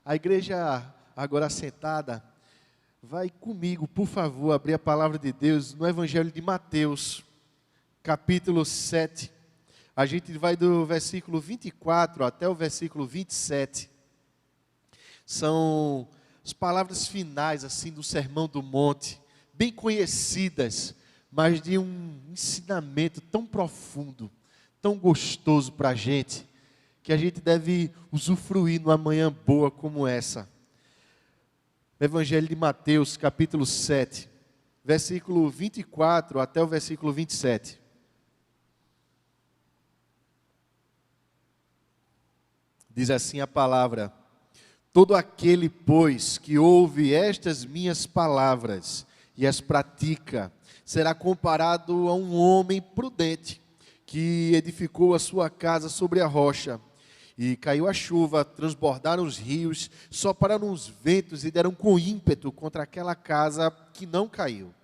A igreja agora sentada, vai comigo, por favor, abrir a palavra de Deus no Evangelho de Mateus, capítulo 7. A gente vai do versículo 24 até o versículo 27. São as palavras finais assim do Sermão do Monte, bem conhecidas, mas de um ensinamento tão profundo, tão gostoso para a gente, que a gente deve usufruir numa manhã boa como essa. Evangelho de Mateus, capítulo 7, versículo 24 até o versículo 27. Diz assim a palavra: todo aquele, pois, que ouve estas minhas palavras e as pratica, será comparado a um homem prudente, que edificou a sua casa sobre a rocha. E caiu a chuva, transbordaram os rios, sopraram os ventos e deram com ímpeto contra aquela casa que não caiu,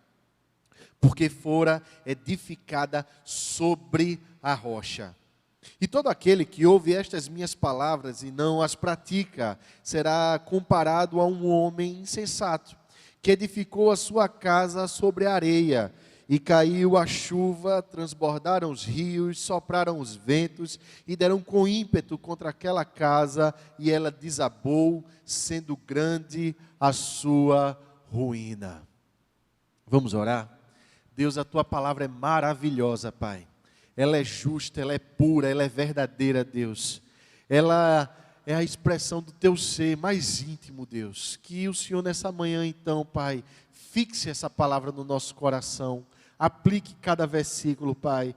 porque fora edificada sobre a rocha. E todo aquele que ouve estas minhas palavras e não as pratica, será comparado a um homem insensato, que edificou a sua casa sobre a areia. E caiu a chuva, transbordaram os rios, sopraram os ventos e deram com ímpeto contra aquela casa, e ela desabou, sendo grande a sua ruína. Vamos orar? Deus, a tua palavra é maravilhosa, Pai. Ela é justa, ela é pura, ela é verdadeira, Deus. Ela é a expressão do teu ser mais íntimo, Deus. Que o Senhor nessa manhã, então, Pai, fixe essa palavra no nosso coração. Aplique cada versículo, Pai.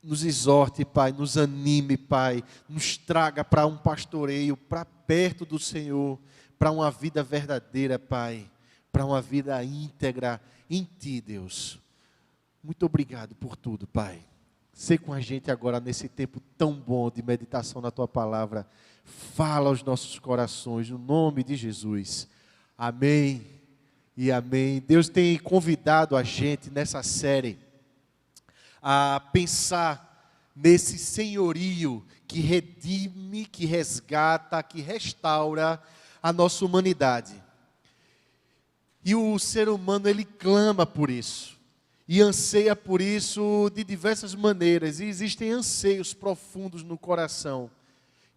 Nos exorte, Pai, nos anime, Pai. Nos traga para um pastoreio, para perto do Senhor, para uma vida verdadeira, Pai. Para uma vida íntegra em Ti, Deus. Muito obrigado por tudo, Pai. Sê com a gente agora nesse tempo tão bom de meditação na Tua palavra. Fala aos nossos corações, no nome de Jesus. Amém. E amém. Deus tem convidado a gente nessa série a pensar nesse senhorio que redime, que resgata, que restaura a nossa humanidade. E o ser humano, ele clama por isso. E anseia por isso de diversas maneiras. E existem anseios profundos no coração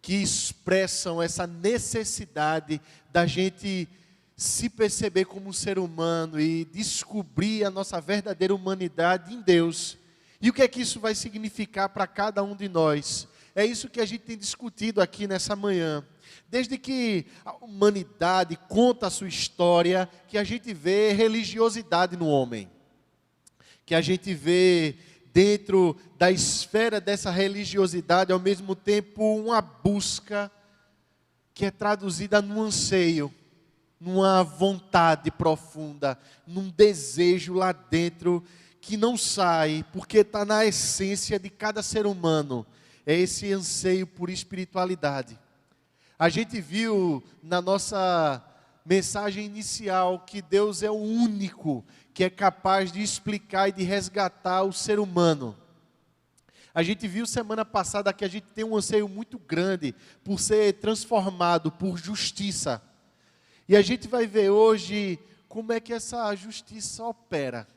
que expressam essa necessidade da gente se perceber como um ser humano e descobrir a nossa verdadeira humanidade em Deus. E o que é que isso vai significar para cada um de nós? É isso que a gente tem discutido aqui nessa manhã. Desde que a humanidade conta a sua história, que a gente vê religiosidade no homem. Que a gente vê dentro da esfera dessa religiosidade, ao mesmo tempo, uma busca que é traduzida num anseio, numa vontade profunda, num desejo lá dentro que não sai, porque está na essência de cada ser humano. É esse anseio por espiritualidade. A gente viu na nossa mensagem inicial que Deus é o único que é capaz de explicar e de resgatar o ser humano. A gente viu semana passada que a gente tem um anseio muito grande por ser transformado por justiça. E a gente vai ver hoje como é que essa justiça opera,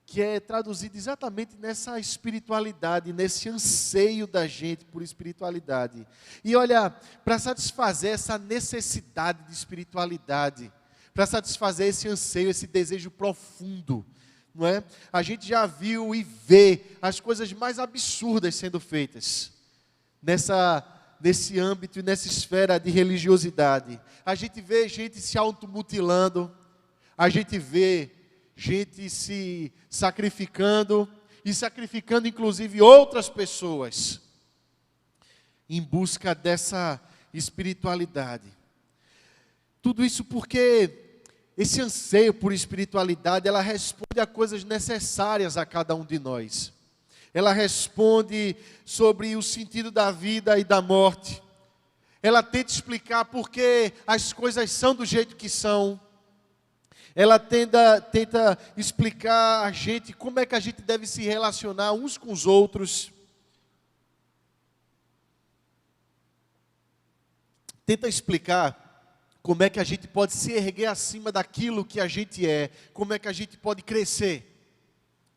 que é traduzida exatamente nessa espiritualidade, nesse anseio da gente por espiritualidade. E olha, para satisfazer essa necessidade de espiritualidade, para satisfazer esse anseio, esse desejo profundo, não é? A gente já viu e vê as coisas mais absurdas sendo feitas nesse âmbito e nessa esfera de religiosidade. A gente vê gente se automutilando, a gente vê gente se sacrificando e sacrificando inclusive outras pessoas em busca dessa espiritualidade. Tudo isso porque esse anseio por espiritualidade, ela responde a coisas necessárias a cada um de nós. Ela responde sobre o sentido da vida e da morte. Ela tenta explicar por que as coisas são do jeito que são. Ela tenta explicar a gente como é que a gente deve se relacionar uns com os outros. tenta explicar como é que a gente pode se erguer acima daquilo que a gente é, como é que a gente pode crescer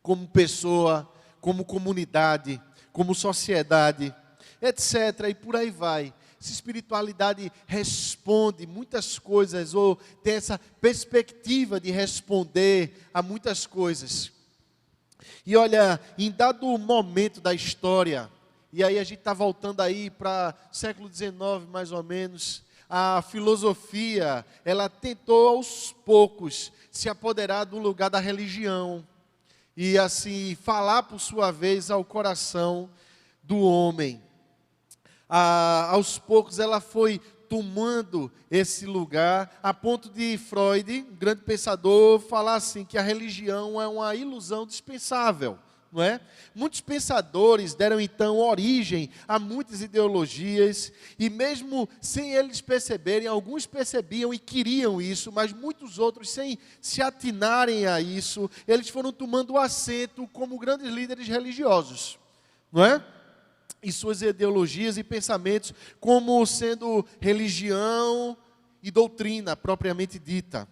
como pessoa, como comunidade, como sociedade, etc. E por aí vai. Essa espiritualidade responde muitas coisas, ou tem essa perspectiva de responder a muitas coisas. E olha, em dado momento da história, e aí a gente está voltando aí para o século XIX, mais ou menos, a filosofia, ela tentou aos poucos se apoderar do lugar da religião, e assim, falar por sua vez ao coração do homem. Aos poucos ela foi tomando esse lugar, a ponto de Freud, um grande pensador, falar assim, que a religião é uma ilusão dispensável, não é? Muitos pensadores deram então origem a muitas ideologias, e mesmo sem eles perceberem, alguns percebiam e queriam isso, mas muitos outros, sem se atinarem a isso, eles foram tomando assento como grandes líderes religiosos, não é? E suas ideologias e pensamentos como sendo religião e doutrina propriamente dita.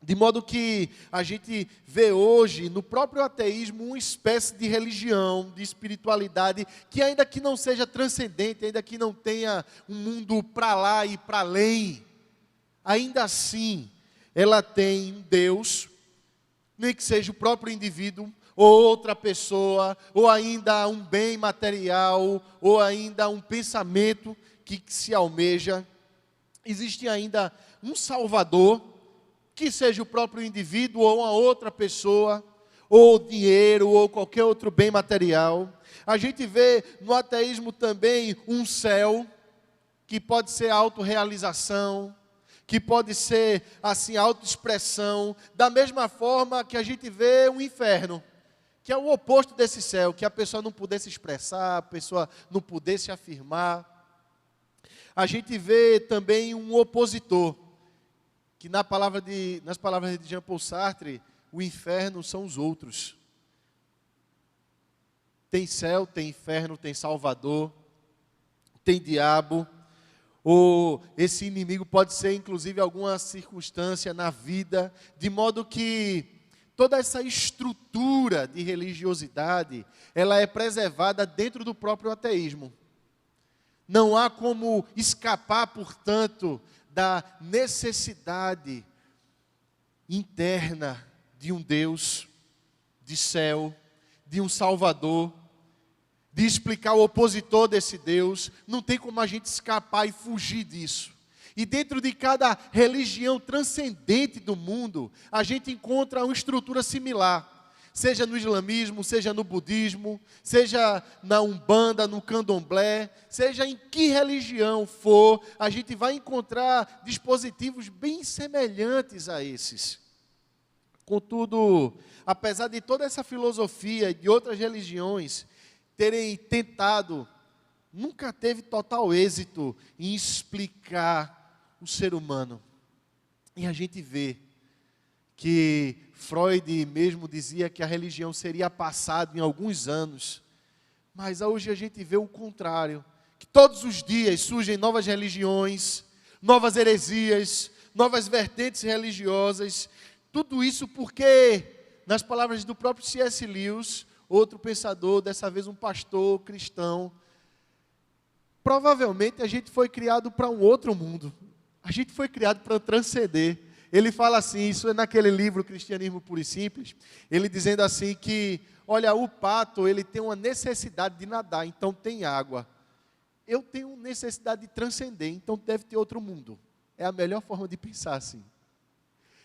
De modo que a gente vê hoje no próprio ateísmo uma espécie de religião, de espiritualidade, que ainda que não seja transcendente, ainda que não tenha um mundo para lá e para além, ainda assim ela tem um Deus, nem que seja o próprio indivíduo, ou outra pessoa, ou ainda um bem material, ou ainda um pensamento que se almeja. Existe ainda um Salvador, que seja o próprio indivíduo, ou uma outra pessoa, ou dinheiro, ou qualquer outro bem material. A gente vê no ateísmo também um céu, que pode ser autorrealização, que pode ser assim autoexpressão, da mesma forma que a gente vê um inferno, que é o oposto desse céu, que a pessoa não pudesse expressar, a pessoa não pudesse afirmar. A gente vê também um opositor, que nas palavras de Jean-Paul Sartre, o inferno são os outros. Tem céu, tem inferno, tem Salvador, tem diabo, ou esse inimigo pode ser inclusive alguma circunstância na vida, de modo que toda essa estrutura de religiosidade, ela é preservada dentro do próprio ateísmo. Não há como escapar, portanto, da necessidade interna de um Deus, de céu, de um Salvador, de explicar o opositor desse Deus. Não tem como a gente escapar e fugir disso. E dentro de cada religião transcendente do mundo, a gente encontra uma estrutura similar. Seja no islamismo, seja no budismo, seja na umbanda, no candomblé, seja em que religião for, a gente vai encontrar dispositivos bem semelhantes a esses. Contudo, apesar de toda essa filosofia e de outras religiões terem tentado, nunca teve total êxito em explicar o ser humano. E a gente vê que Freud mesmo dizia que a religião seria passada em alguns anos, mas hoje a gente vê o contrário, que todos os dias surgem novas religiões, novas heresias, novas vertentes religiosas, tudo isso porque, nas palavras do próprio C.S. Lewis, outro pensador, dessa vez um pastor cristão, provavelmente a gente foi criado para um outro mundo. A gente foi criado para transcender. Ele fala assim, isso é naquele livro Cristianismo Puro e Simples, ele dizendo assim que, olha, o pato, ele tem uma necessidade de nadar, então tem água. Eu tenho necessidade de transcender, então deve ter outro mundo. É a melhor forma de pensar assim.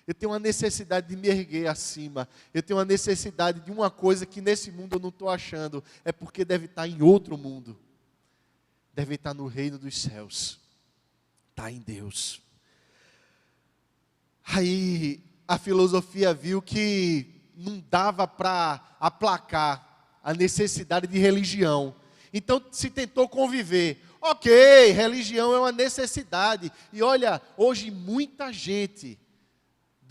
Eu tenho uma necessidade de me erguer acima. Eu tenho uma necessidade de uma coisa que nesse mundo eu não estou achando. É porque deve estar em outro mundo. Deve estar no reino dos céus. Está em Deus. Aí a filosofia viu que não dava para aplacar a necessidade de religião. Então se tentou conviver. Ok, religião é uma necessidade. E olha, hoje muita gente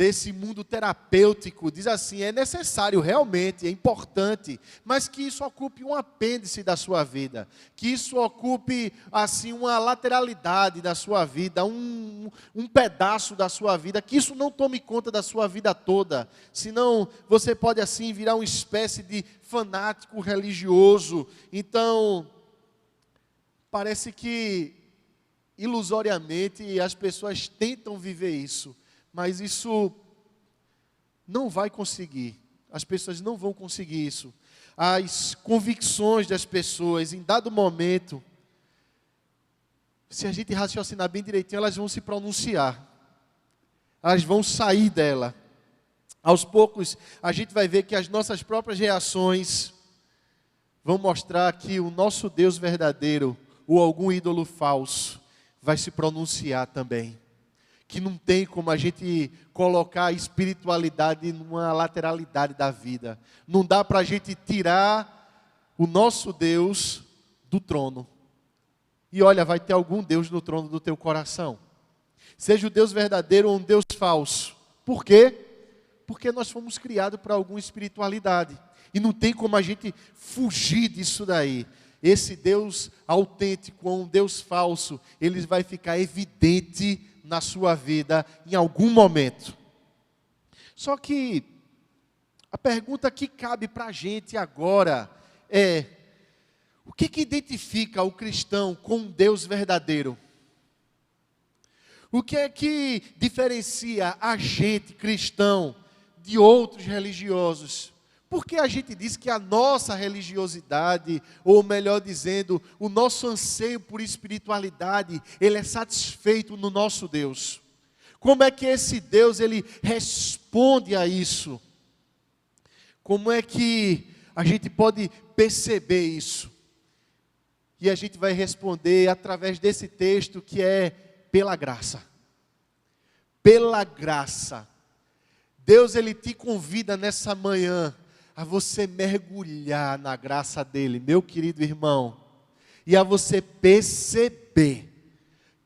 desse mundo terapêutico, diz assim, é necessário realmente, é importante, mas que isso ocupe um apêndice da sua vida, que isso ocupe assim uma lateralidade da sua vida, um pedaço da sua vida, que isso não tome conta da sua vida toda, senão você pode assim virar uma espécie de fanático religioso. Então, parece que ilusoriamente as pessoas tentam viver isso, mas isso não vai conseguir. As pessoas não vão conseguir isso. As convicções das pessoas, em dado momento, se a gente raciocinar bem direitinho, elas vão se pronunciar. Elas vão sair dela. Aos poucos, a gente vai ver que as nossas próprias reações vão mostrar que o nosso Deus verdadeiro, ou algum ídolo falso, vai se pronunciar também. Que não tem como a gente colocar a espiritualidade numa lateralidade da vida. Não dá para a gente tirar o nosso Deus do trono. E olha, vai ter algum Deus no trono do teu coração. Seja o Deus verdadeiro ou um Deus falso. Por quê? Porque nós fomos criados para alguma espiritualidade. E não tem como a gente fugir disso daí. Esse Deus autêntico ou um Deus falso, ele vai ficar evidente na sua vida em algum momento. Só que a pergunta que cabe para a gente agora é: o que identifica o cristão com um Deus verdadeiro? O que é que diferencia a gente cristão de outros religiosos? Porque a gente diz que a nossa religiosidade, ou melhor dizendo, o nosso anseio por espiritualidade, ele é satisfeito no nosso Deus. Como é que esse Deus, ele responde a isso? Como é que a gente pode perceber isso? E a gente vai responder através desse texto que é pela graça. Pela graça. Deus, ele te convida nessa manhã a você mergulhar na graça dele, meu querido irmão, e a você perceber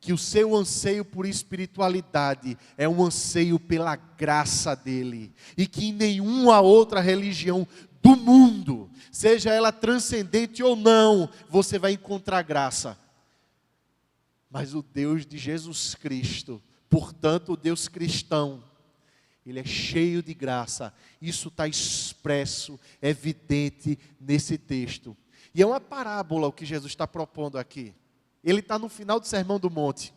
que o seu anseio por espiritualidade é um anseio pela graça dele, e que em nenhuma outra religião do mundo, seja ela transcendente ou não, você vai encontrar graça. Mas o Deus de Jesus Cristo, portanto o Deus cristão, ele é cheio de graça. Isso está expresso, evidente nesse texto. E é uma parábola o que Jesus está propondo aqui. Ele está no final do Sermão do Monte.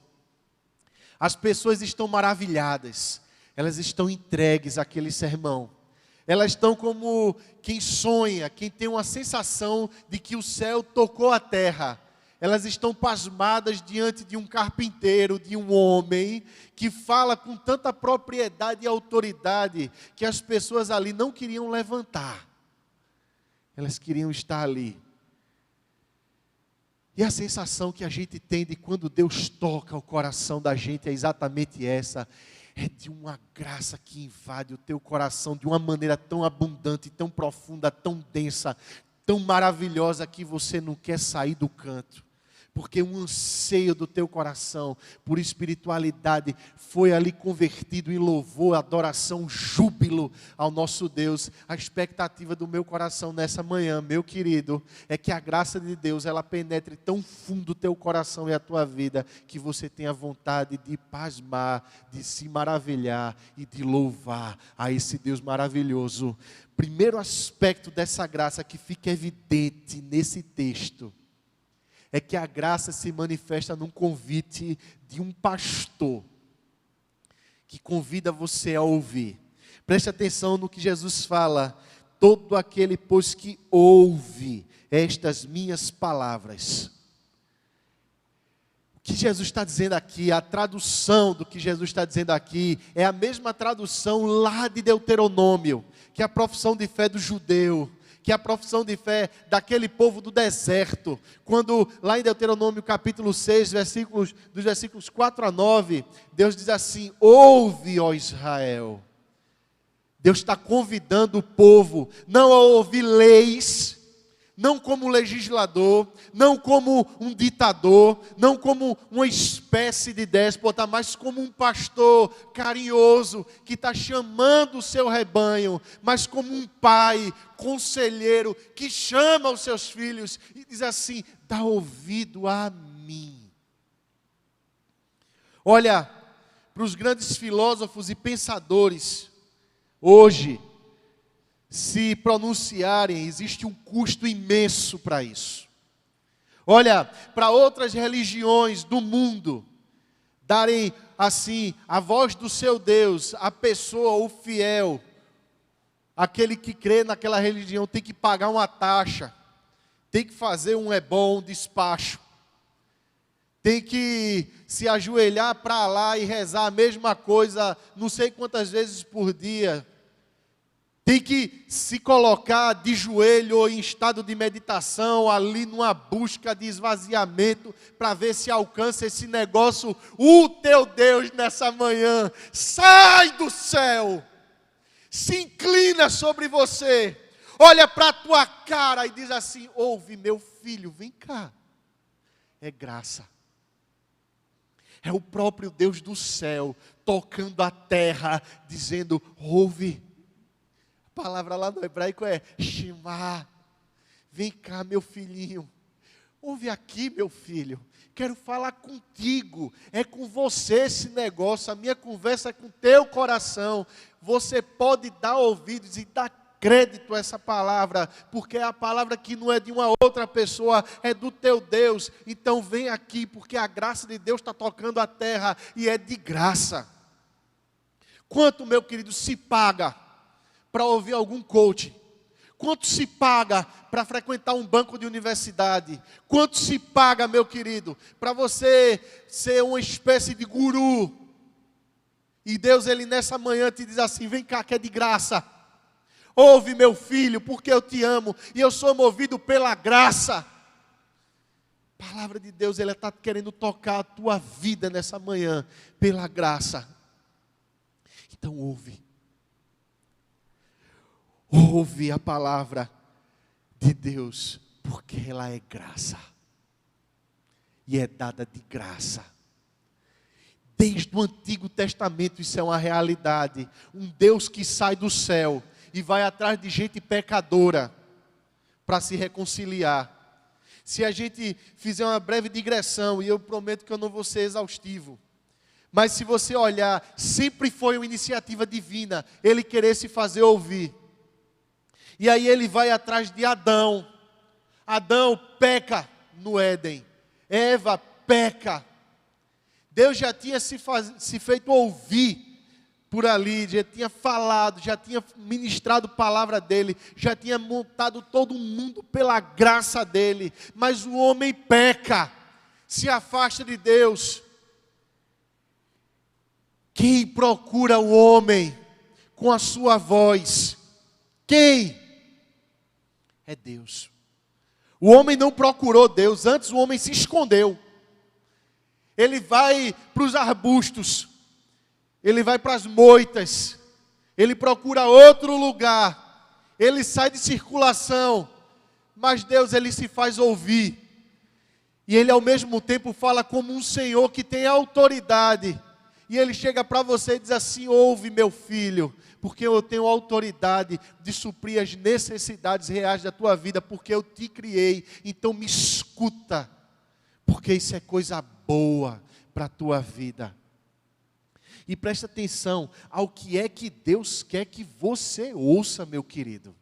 As pessoas estão maravilhadas. Elas estão entregues àquele sermão. Elas estão como quem sonha, quem tem uma sensação de que o céu tocou a terra. Elas estão pasmadas diante de um carpinteiro, de um homem, que fala com tanta propriedade e autoridade, que as pessoas ali não queriam levantar. Elas queriam estar ali. E a sensação que a gente tem de quando Deus toca o coração da gente é exatamente essa. É de uma graça que invade o teu coração de uma maneira tão abundante, tão profunda, tão densa, tão maravilhosa que você não quer sair do canto. Porque um anseio do teu coração por espiritualidade foi ali convertido em louvor, adoração, júbilo ao nosso Deus. A expectativa do meu coração nessa manhã, meu querido, é que a graça de Deus, ela penetre tão fundo o teu coração e a tua vida, que você tenha vontade de pasmar, de se maravilhar e de louvar a esse Deus maravilhoso. Primeiro aspecto dessa graça que fica evidente nesse texto, é que a graça se manifesta num convite de um pastor, que convida você a ouvir. Preste atenção no que Jesus fala: todo aquele, pois, que ouve estas minhas palavras. O que Jesus está dizendo aqui, a tradução do que Jesus está dizendo aqui, é a mesma tradução lá de Deuteronômio, que é a profissão de fé do judeu, que é a profissão de fé daquele povo do deserto, quando lá em Deuteronômio capítulo 6, dos versículos 4 a 9, Deus diz assim: ouve, ó Israel. Deus está convidando o povo, não a ouvir leis, não como legislador, não como um ditador, não como uma espécie de déspota, mas como um pastor carinhoso que está chamando o seu rebanho, mas como um pai conselheiro que chama os seus filhos e diz assim: dá ouvido a mim. Olha, para os grandes filósofos e pensadores, hoje, se pronunciarem, existe um custo imenso para isso. Olha, para outras religiões do mundo, darem assim a voz do seu Deus, a pessoa, o fiel, aquele que crê naquela religião tem que pagar uma taxa, tem que fazer um um despacho, tem que se ajoelhar para lá e rezar a mesma coisa não sei quantas vezes por dia, tem que se colocar de joelho ou em estado de meditação, ali numa busca de esvaziamento, para ver se alcança esse negócio. O teu Deus nessa manhã sai do céu, se inclina sobre você, olha para a tua cara e diz assim: ouve meu filho, vem cá. É graça. É o próprio Deus do céu tocando a terra, dizendo: ouve. A palavra lá no hebraico é Shema. Vem cá, meu filhinho. Ouve aqui, meu filho. Quero falar contigo. É com você esse negócio. A minha conversa é com o teu coração. Você pode dar ouvidos e dar crédito a essa palavra, porque é a palavra que não é de uma outra pessoa, é do teu Deus. Então vem aqui, porque a graça de Deus está tocando a terra e é de graça. Quanto, meu querido, se paga para ouvir algum coach? Quanto se paga para frequentar um banco de universidade? Quanto se paga, meu querido, para você ser uma espécie de guru? E Deus, Ele nessa manhã te diz assim: vem cá, que é de graça. Ouve, meu filho, porque eu te amo e eu sou movido pela graça. A palavra de Deus, ela está querendo tocar a tua vida nessa manhã, pela graça. Então ouve. Ouve a palavra de Deus, porque ela é graça. E é dada de graça. Desde o Antigo Testamento isso é uma realidade. Um Deus que sai do céu e vai atrás de gente pecadora para se reconciliar. Se a gente fizer uma breve digressão, e eu prometo que eu não vou ser exaustivo, mas se você olhar, sempre foi uma iniciativa divina, Ele querer se fazer ouvir. E aí Ele vai atrás de Adão. Adão peca no Éden. Eva peca. Deus já tinha se feito ouvir por ali, já tinha falado, já tinha ministrado palavra dele, já tinha montado todo mundo pela graça dele, mas o homem peca, se afasta de Deus. Quem procura o homem com a sua voz? Quem? É Deus. O homem não procurou Deus, antes o homem se escondeu. Ele vai para os arbustos, ele vai para as moitas, ele procura outro lugar, ele sai de circulação, mas Deus, ele se faz ouvir, e ele ao mesmo tempo fala como um Senhor que tem autoridade, e ele chega para você e diz assim: ouve meu filho, porque eu tenho autoridade de suprir as necessidades reais da tua vida, porque eu te criei, então me escuta, porque isso é coisa boa para a tua vida. E presta atenção ao que é que Deus quer que você ouça, meu querido.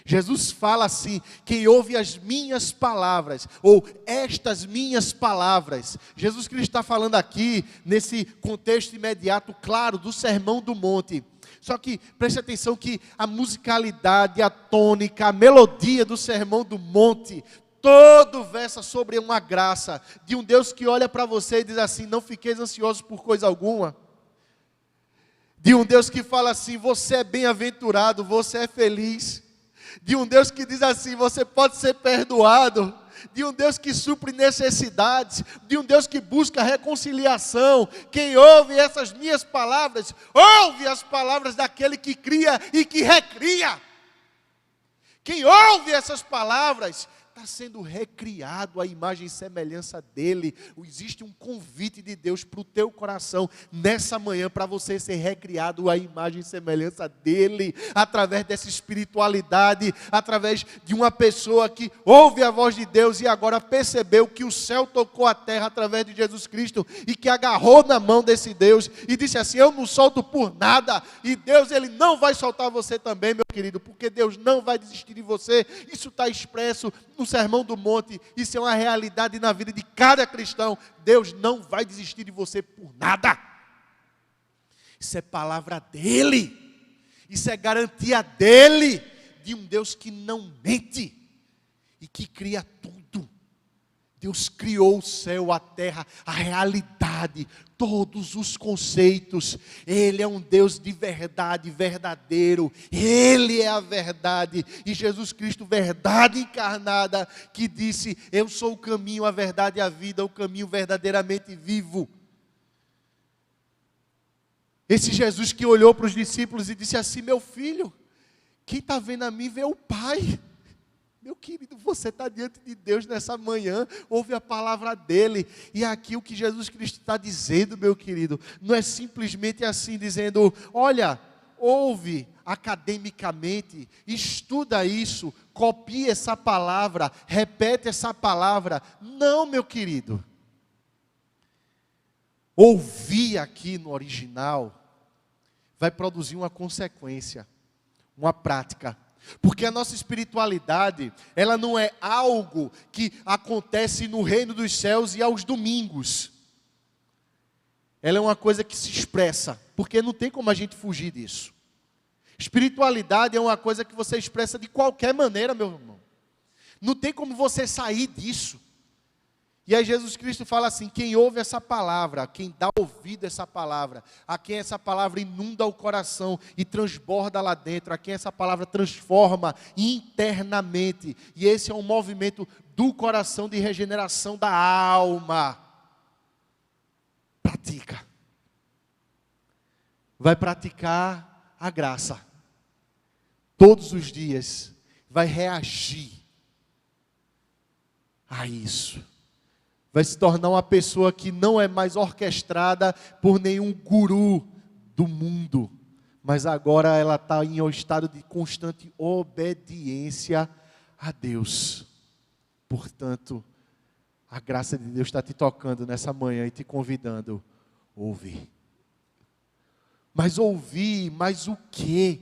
Jesus fala assim: quem ouve as minhas palavras, ou estas minhas palavras. Jesus Cristo está falando aqui, nesse contexto imediato, claro, do Sermão do Monte. Só que preste atenção que a musicalidade, a tônica, a melodia do Sermão do Monte, todo versa sobre uma graça, de um Deus que olha para você e diz assim: não fiqueis ansiosos por coisa alguma. De um Deus que fala assim: você é bem-aventurado, você é feliz. De um Deus que diz assim: você pode ser perdoado. De um Deus que supre necessidades. De um Deus que busca reconciliação. Quem ouve essas minhas palavras, ouve as palavras daquele que cria e que recria. Quem ouve essas palavras está sendo recriado à imagem e semelhança dele. Existe um convite de Deus para o teu coração nessa manhã, para você ser recriado à imagem e semelhança dele, através dessa espiritualidade, através de uma pessoa que ouve a voz de Deus e agora percebeu que o céu tocou a terra através de Jesus Cristo e que agarrou na mão desse Deus e disse assim: eu não solto por nada. E Deus, ele não vai soltar você também, meu querido, porque Deus não vai desistir de você. Isso está expresso no Sermão do Monte, isso é uma realidade na vida de cada cristão. Deus não vai desistir de você por nada. Isso é palavra dele, isso é garantia dele, de um Deus que não mente e que cria tudo. Deus criou o céu, a terra, a realidade, todos os conceitos. Ele é um Deus de verdade, verdadeiro. Ele é a verdade. E Jesus Cristo, verdade encarnada, que disse: eu sou o caminho, a verdade e a vida, o caminho verdadeiramente vivo. Esse Jesus que olhou para os discípulos e disse assim: meu filho, quem está vendo a mim vê o Pai. Meu querido, você está diante de Deus nessa manhã, ouve a palavra dele, e aqui o que Jesus Cristo está dizendo, meu querido, não é simplesmente assim, dizendo: olha, ouve academicamente, estuda isso, copia essa palavra, repete essa palavra. Não, meu querido. Ouvir aqui no original vai produzir uma consequência, uma prática. Porque a nossa espiritualidade, ela não é algo que acontece no reino dos céus e aos domingos. Ela é uma coisa que se expressa, porque não tem como a gente fugir disso. Espiritualidade é uma coisa que você expressa de qualquer maneira, meu irmão. Não tem como você sair disso. E aí Jesus Cristo fala assim: quem ouve essa palavra, quem dá ouvido a essa palavra, a quem essa palavra inunda o coração e transborda lá dentro, a quem essa palavra transforma internamente. E esse é um movimento do coração de regeneração da alma. Pratica. Vai praticar a graça. Todos os dias vai reagir a isso. Vai se tornar uma pessoa que não é mais orquestrada por nenhum guru do mundo, mas agora ela está em um estado de constante obediência a Deus. Portanto, a graça de Deus está te tocando nessa manhã e te convidando a ouvir. Mas ouvir, mas o quê?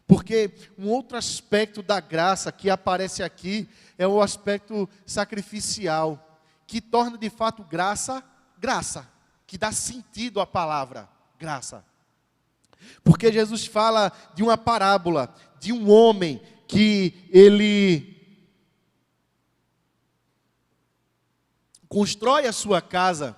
Porque um outro aspecto da graça que aparece aqui é o aspecto sacrificial, que torna de fato graça, graça, que dá sentido à palavra graça. Porque Jesus fala de uma parábola, de um homem que ele constrói a sua casa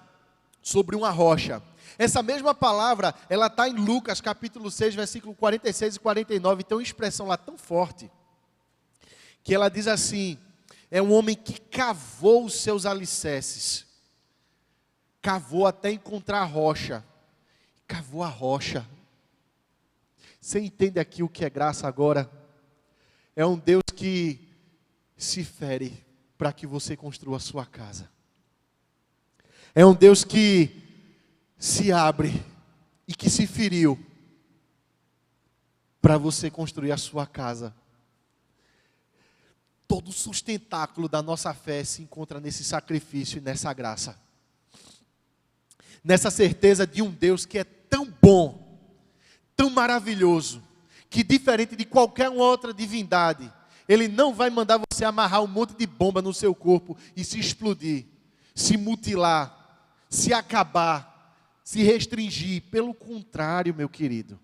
sobre uma rocha. Essa mesma palavra, ela está em Lucas capítulo 6, versículo 46 e 49, tem uma expressão lá tão forte, que ela diz assim: é um homem que cavou os seus alicerces. Cavou até encontrar a rocha. Cavou a rocha. Você entende aqui o que é graça agora? É um Deus que se fere para que você construa a sua casa. É um Deus que se abre e que se feriu para você construir a sua casa. Todo o sustentáculo da nossa fé se encontra nesse sacrifício e nessa graça. Nessa certeza de um Deus que é tão bom, tão maravilhoso, que diferente de qualquer outra divindade, Ele não vai mandar você amarrar um monte de bomba no seu corpo e se explodir, se mutilar, se acabar, se restringir. Pelo contrário, meu querido,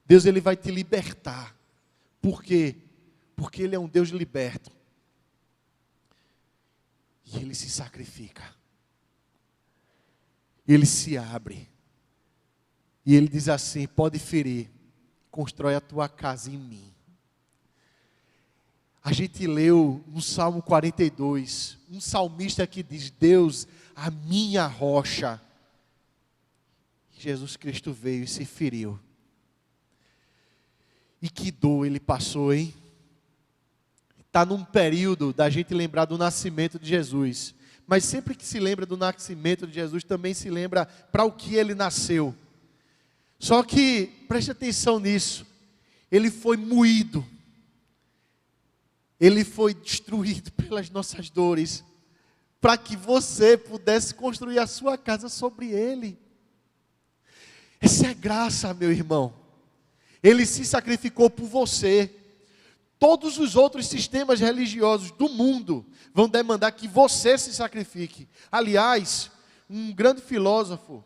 Deus, Ele vai te libertar. Por quê? Porque Ele é um Deus liberto. E Ele se sacrifica. Ele se abre. E Ele diz assim: pode ferir, constrói a tua casa em mim. A gente leu no Salmo 42, um salmista que diz: Deus, a minha rocha. Jesus Cristo veio e se feriu. E que dor Ele passou, hein? está num período da gente lembrar do nascimento de Jesus. Mas sempre que se lembra do nascimento de Jesus, também se lembra para o que ele nasceu. Só que, preste atenção nisso, ele foi moído, ele foi destruído pelas nossas dores, para que você pudesse construir a sua casa sobre ele. Essa é graça, meu irmão. Ele se sacrificou por você. Todos os outros sistemas religiosos do mundo vão demandar que você se sacrifique. Aliás, um grande filósofo,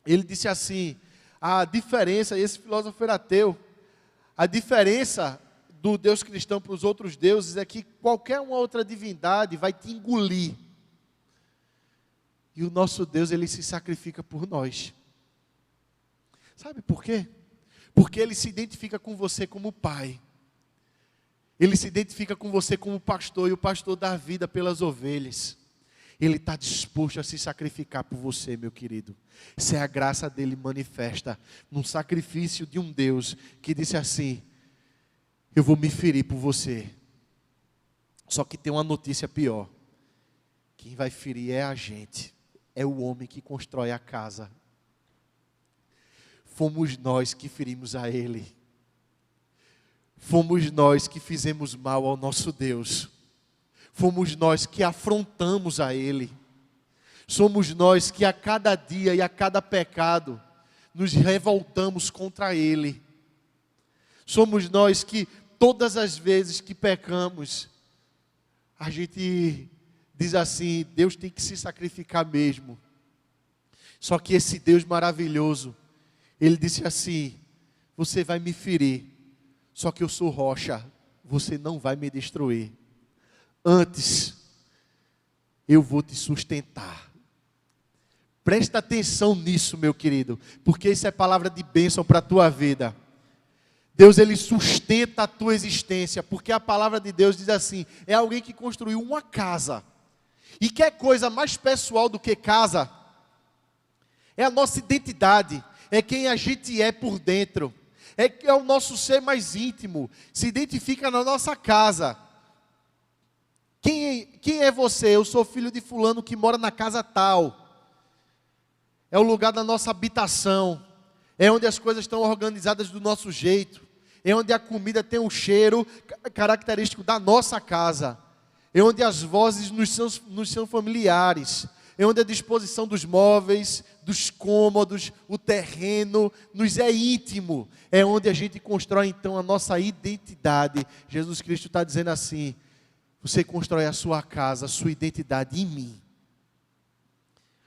ele disse assim, a diferença, esse filósofo era ateu, a diferença do Deus cristão para os outros deuses é que qualquer uma outra divindade vai te engolir. E o nosso Deus, ele se sacrifica por nós. Sabe por quê? Porque ele se identifica com você como pai. Ele se identifica com você como pastor, e o pastor dá a vida pelas ovelhas. Ele está disposto a se sacrificar por você, meu querido. Essa é a graça dele manifesta num sacrifício de um Deus que disse assim, eu vou me ferir por você. Só que tem uma notícia pior. Quem vai ferir é a gente. É o homem que constrói a casa. Fomos nós que ferimos a ele. Fomos nós que fizemos mal ao nosso Deus. Fomos nós que afrontamos a ele. Somos nós que a cada dia e a cada pecado nos revoltamos contra ele. Somos nós que todas as vezes que pecamos, a gente diz assim, Deus tem que se sacrificar mesmo. Só que esse Deus maravilhoso, ele disse assim, você vai me ferir, só que eu sou rocha, você não vai me destruir. Antes, eu vou te sustentar. Presta atenção nisso, meu querido, porque isso é palavra de bênção para a tua vida. Deus, ele sustenta a tua existência, porque a palavra de Deus diz assim, é alguém que construiu uma casa. E quer coisa mais pessoal do que casa? É a nossa identidade, é quem a gente é por dentro. É o nosso ser mais íntimo, se identifica na nossa casa. Quem é você? Eu sou filho de fulano que mora na casa tal. É o lugar da nossa habitação. É onde as coisas estão organizadas do nosso jeito. É onde a comida tem um cheiro característico da nossa casa. É onde as vozes nos são familiares. É onde a disposição dos móveis, dos cômodos, o terreno, nos é íntimo. É onde a gente constrói então a nossa identidade. Jesus Cristo está dizendo assim, você constrói a sua casa, a sua identidade em mim.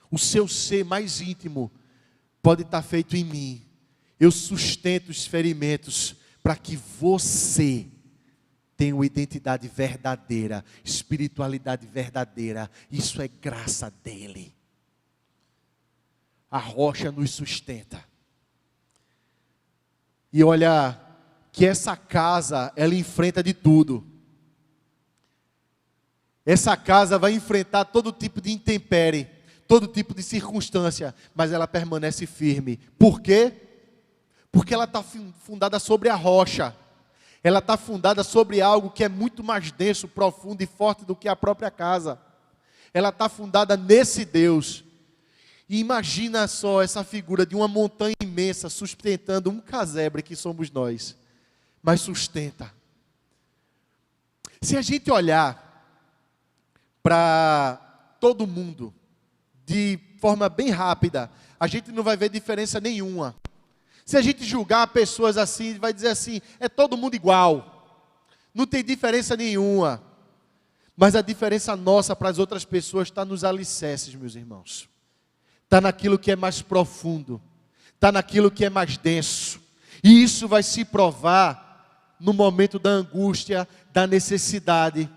O seu ser mais íntimo pode estar feito em mim. Eu sustento os ferimentos para que você tenha uma identidade verdadeira, espiritualidade verdadeira. Isso é graça dele. A rocha nos sustenta. E olha, que essa casa, ela enfrenta de tudo. Essa casa vai enfrentar todo tipo de intempérie, todo tipo de circunstância, mas ela permanece firme. Por quê? Porque ela está fundada sobre a rocha. Ela está fundada sobre algo que é muito mais denso, profundo e forte do que a própria casa. Ela está fundada nesse Deus. E imagina só essa figura de uma montanha imensa sustentando um casebre que somos nós. Mas sustenta. Se a gente olhar para todo mundo de forma bem rápida, a gente não vai ver diferença nenhuma. Se a gente julgar pessoas assim, vai dizer assim, é todo mundo igual. Não tem diferença nenhuma. Mas a diferença nossa para as outras pessoas está nos alicerces, meus irmãos. Está naquilo que é mais profundo. Está naquilo que é mais denso. E isso vai se provar no momento da angústia, da necessidade,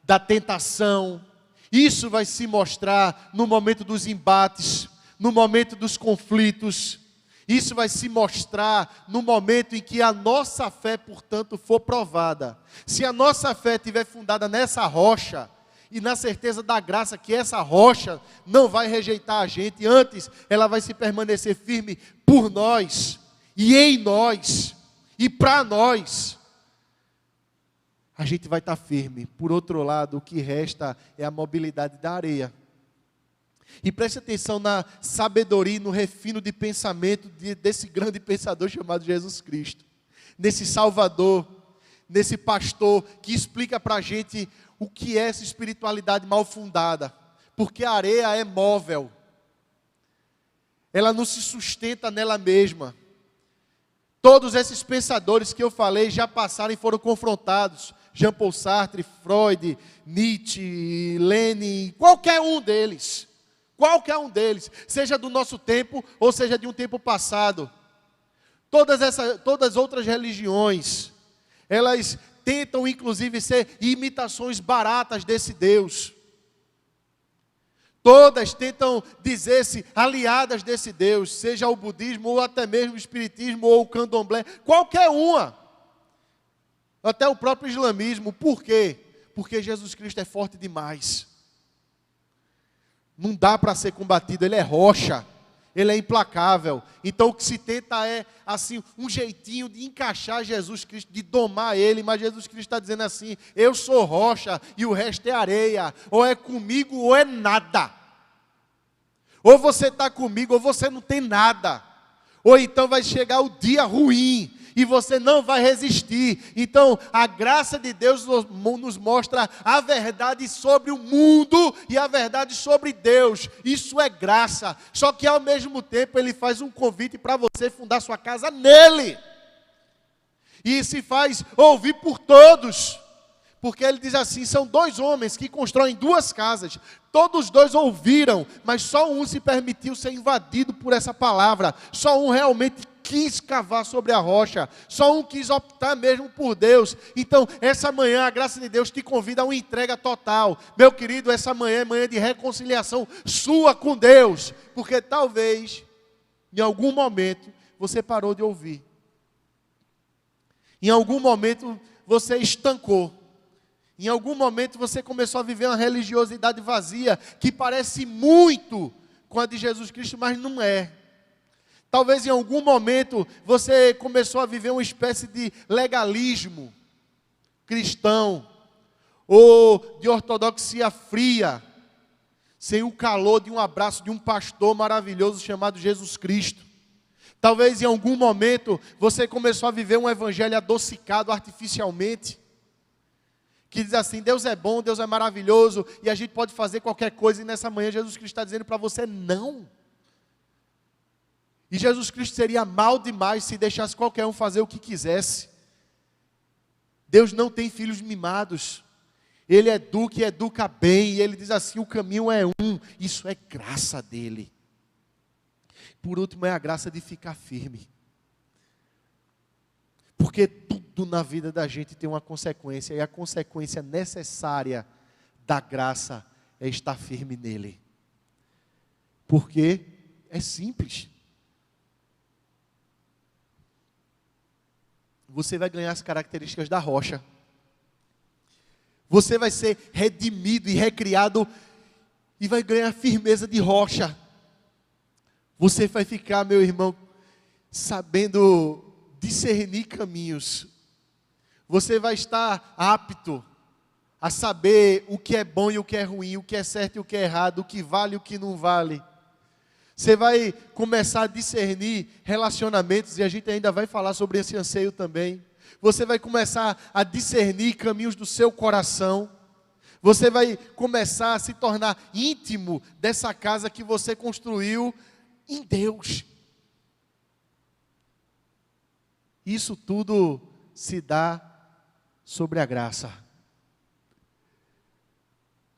da tentação. Isso vai se mostrar no momento dos embates, no momento dos conflitos. Isso vai se mostrar no momento em que a nossa fé, portanto, for provada. Se a nossa fé estiver fundada nessa rocha, e na certeza da graça que essa rocha não vai rejeitar a gente, antes ela vai se permanecer firme por nós, e em nós, e para nós. a gente vai estar firme. Por outro lado, o que resta é a mobilidade da areia. E preste atenção na sabedoria e no refino de pensamento desse grande pensador chamado Jesus Cristo. Nesse Salvador, nesse pastor que explica para a gente o que é essa espiritualidade mal fundada. Porque a areia é móvel. Ela não se sustenta nela mesma. Todos esses pensadores que eu falei já passaram e foram confrontados. Jean-Paul Sartre, Freud, Nietzsche, Lenin, qualquer um deles, seja do nosso tempo ou seja de um tempo passado. Todas as outras religiões, elas tentam inclusive ser imitações baratas desse Deus. Todas tentam dizer-se aliadas desse Deus, seja o budismo ou até mesmo o espiritismo ou o candomblé, qualquer uma. Até o próprio islamismo. Por quê? Porque Jesus Cristo é forte demais. Não dá para ser combatido, ele é rocha, ele é implacável. Então o que se tenta é, assim, um jeitinho de encaixar Jesus Cristo, de domar ele, mas Jesus Cristo está dizendo assim, eu sou rocha e o resto é areia, ou é comigo ou é nada. Ou você está comigo ou você não tem nada. Ou então vai chegar o dia ruim e você não vai resistir. Então a graça de Deus nos mostra a verdade sobre o mundo e a verdade sobre Deus. Isso é graça. Só que ao mesmo tempo ele faz um convite para você fundar sua casa nele. E se faz ouvir por todos. Porque ele diz assim, são dois homens que constroem duas casas. Todos dois ouviram, mas só um se permitiu ser invadido por essa palavra. Só um realmente quis cavar sobre a rocha. Só um quis optar mesmo por Deus. Então, essa manhã, a graça de Deus te convida a uma entrega total. Meu querido, essa manhã é manhã de reconciliação sua com Deus. Porque talvez, em algum momento, você parou de ouvir. Em algum momento, você estancou. Em algum momento você começou a viver uma religiosidade vazia, que parece muito com a de Jesus Cristo, mas não é. Talvez em algum momento você começou a viver uma espécie de legalismo cristão, ou de ortodoxia fria, sem o calor de um abraço de um pastor maravilhoso chamado Jesus Cristo. Talvez em algum momento você começou a viver um evangelho adocicado artificialmente, que diz assim, Deus é bom, Deus é maravilhoso, e a gente pode fazer qualquer coisa, e nessa manhã Jesus Cristo está dizendo para você, não. E Jesus Cristo seria mal demais se deixasse qualquer um fazer o que quisesse. Deus não tem filhos mimados, Ele educa e educa bem, e Ele diz assim, o caminho é um, isso é graça dEle. Por último, é a graça de ficar firme. Porque tudo na vida da gente tem uma consequência, e a consequência necessária da graça é estar firme nele. Porque é simples. Você vai ganhar as características da rocha. Você vai ser redimido e recriado e vai ganhar firmeza de rocha. Você vai ficar, meu irmão, sabendo discernir caminhos. Você vai estar apto a saber o que é bom e o que é ruim, o que é certo e o que é errado, o que vale e o que não vale. Você vai começar a discernir relacionamentos, e a gente ainda vai falar sobre esse anseio também. Você vai começar a discernir caminhos do seu coração. Você vai começar a se tornar íntimo dessa casa que você construiu em Deus. Isso tudo se dá sobre a graça.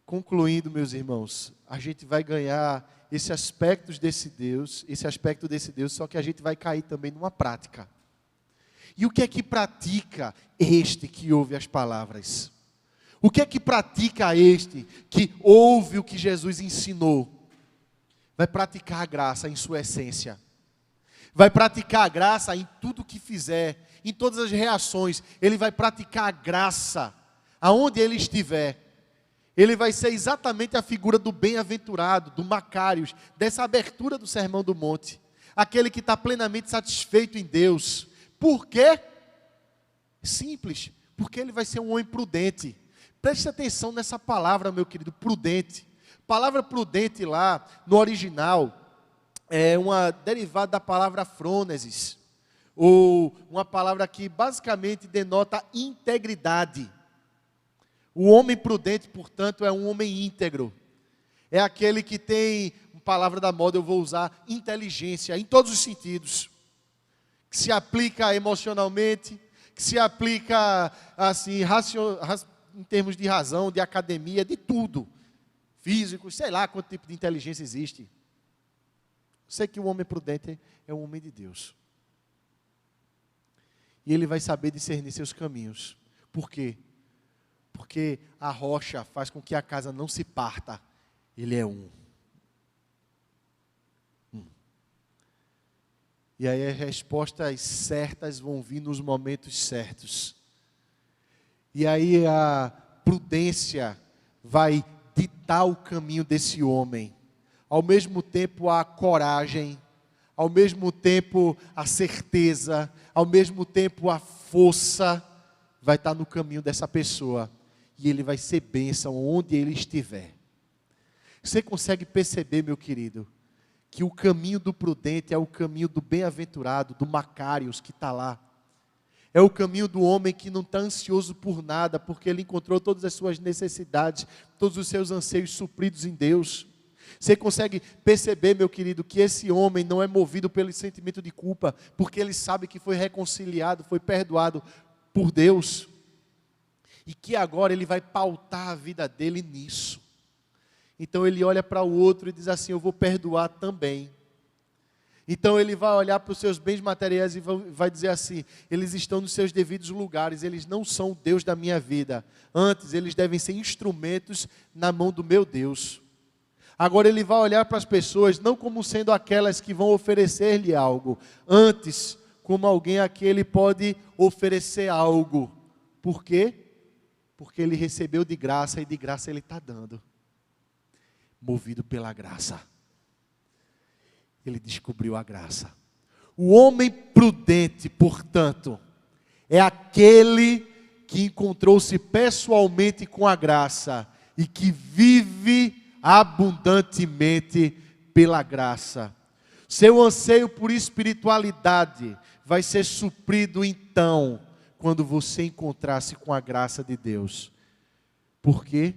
Concluindo, meus irmãos, a gente vai ganhar esse aspecto desse Deus, só que a gente vai cair também numa prática. E o que é que pratica este que ouve as palavras? O que é que pratica este que ouve o que Jesus ensinou? Vai praticar a graça em sua essência. Vai praticar a graça em tudo que fizer, em todas as reações. Ele vai praticar a graça aonde ele estiver. Ele vai ser exatamente a figura do bem-aventurado, do Macários, dessa abertura do Sermão do Monte. Aquele que está plenamente satisfeito em Deus. Por quê? Simples. porque ele vai ser um homem prudente. Preste atenção nessa palavra, meu querido, prudente. Palavra prudente lá, no original, é uma derivada da palavra frônesis, ou uma palavra que basicamente denota integridade. O homem prudente, portanto, é um homem íntegro. É aquele que tem, palavra da moda eu vou usar, inteligência, em todos os sentidos. Que se aplica emocionalmente, que se aplica assim, em termos de razão, de academia, de tudo. Físico, sei lá quanto tipo de inteligência existe. Sei que o homem prudente é um homem de Deus. E ele vai saber discernir seus caminhos. Por quê? Porque a rocha faz com que a casa não se parta. Ele é um. E aí as respostas certas vão vir nos momentos certos. E aí a prudência vai ditar o caminho desse homem. Ao mesmo tempo a coragem, ao mesmo tempo a certeza, ao mesmo tempo a força vai estar no caminho dessa pessoa. E ele vai ser bênção onde ele estiver. Você consegue perceber, meu querido, que o caminho do prudente é o caminho do bem-aventurado, do Macários que está lá. É o caminho do homem que não está ansioso por nada, porque ele encontrou todas as suas necessidades, todos os seus anseios supridos em Deus. Você consegue perceber, meu querido, que esse homem não é movido pelo sentimento de culpa, porque ele sabe que foi reconciliado, foi perdoado por Deus. E que agora ele vai pautar a vida dele nisso. Então ele olha para o outro e diz assim, eu vou perdoar também. Então ele vai olhar para os seus bens materiais e vai dizer assim, eles estão nos seus devidos lugares, eles não são o Deus da minha vida. Antes, eles devem ser instrumentos na mão do meu Deus. Agora ele vai olhar para as pessoas, não como sendo aquelas que vão oferecer-lhe algo. Antes, como alguém a que ele pode oferecer algo. Por quê? Porque ele recebeu de graça e de graça ele está dando. Movido pela graça. Ele descobriu a graça. O homem prudente, portanto, é aquele que encontrou-se pessoalmente com a graça e que vive abundantemente pela graça. Seu anseio por espiritualidade vai ser suprido então, quando você encontrar-se com a graça de Deus. Por quê?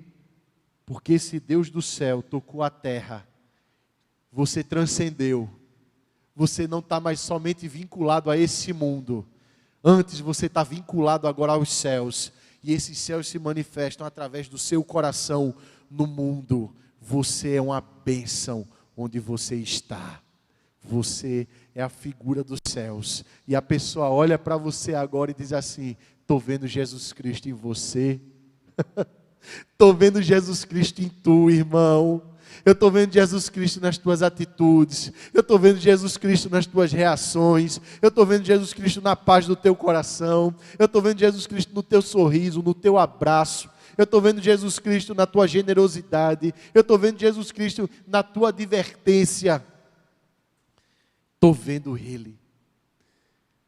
Porque esse Deus do céu tocou a terra, você transcendeu, você não está mais somente vinculado a esse mundo, antes você está vinculado agora aos céus, e esses céus se manifestam através do seu coração no mundo. Você é uma bênção onde você está, você é a figura dos céus, e a pessoa olha para você agora e diz assim, estou vendo Jesus Cristo em você, estou vendo Jesus Cristo em tu, irmão. Eu estou vendo Jesus Cristo nas tuas atitudes. Eu estou vendo Jesus Cristo nas tuas reações. Eu estou vendo Jesus Cristo na paz do teu coração. Eu estou vendo Jesus Cristo no teu sorriso, no teu abraço. Eu estou vendo Jesus Cristo na tua generosidade. Eu estou vendo Jesus Cristo na tua advertência. Estou vendo Ele.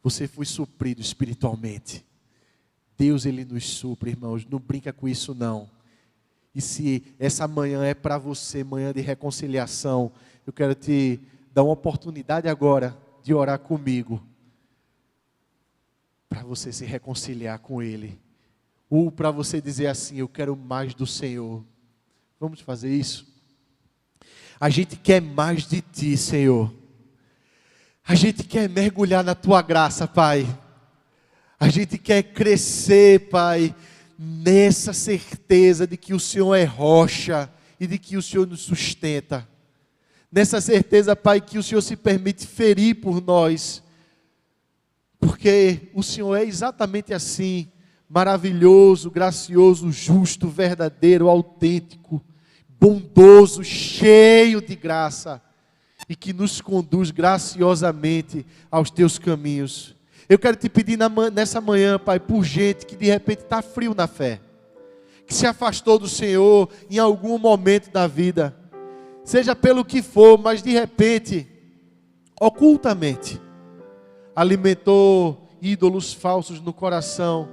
Você foi suprido espiritualmente. Deus, Ele nos supre, irmãos. Não brinca com isso, não. E se essa manhã é para você, manhã de reconciliação, eu quero te dar uma oportunidade agora de orar comigo, para você se reconciliar com Ele, ou para você dizer assim, eu quero mais do Senhor. Vamos fazer isso? A gente quer mais de Ti, Senhor. A gente quer mergulhar na Tua graça, Pai. A gente quer crescer, Pai, nessa certeza de que o Senhor é rocha e de que o Senhor nos sustenta. Nessa certeza, Pai, que o Senhor se permite ferir por nós, porque o Senhor é exatamente assim, maravilhoso, gracioso, justo, verdadeiro, autêntico, bondoso, cheio de graça, e que nos conduz graciosamente aos Teus caminhos. Eu quero te pedir nessa manhã, Pai, por gente que de repente está frio na fé, que se afastou do Senhor em algum momento da vida, seja pelo que for, mas de repente, ocultamente, alimentou ídolos falsos no coração,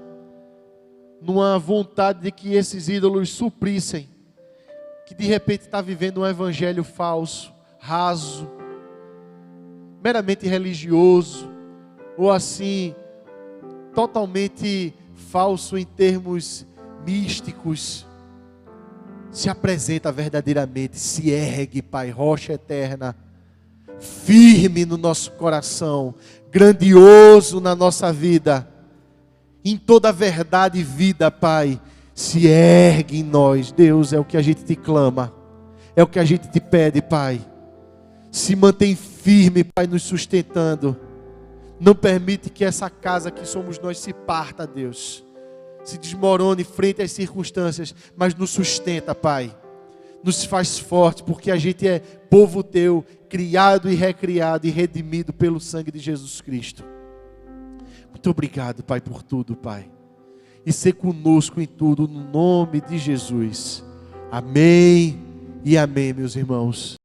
numa vontade de que esses ídolos suprissem, que de repente está vivendo um evangelho falso, raso, meramente religioso, ou assim, totalmente falso em termos místicos, se apresenta verdadeiramente, se ergue, Pai, rocha eterna, firme no nosso coração, grandioso na nossa vida, em toda a verdade e vida, Pai, se ergue em nós. Deus, é o que a gente te clama, é o que a gente te pede, Pai. Se mantém firme, Pai, nos sustentando. Não permite que essa casa que somos nós se parta, Deus, se desmorone frente às circunstâncias, mas nos sustenta, Pai. Nos faz forte, porque a gente é povo teu, criado e recriado e redimido pelo sangue de Jesus Cristo. Muito obrigado, Pai, por tudo, Pai. E ser conosco em tudo, no nome de Jesus. Amém e amém, meus irmãos.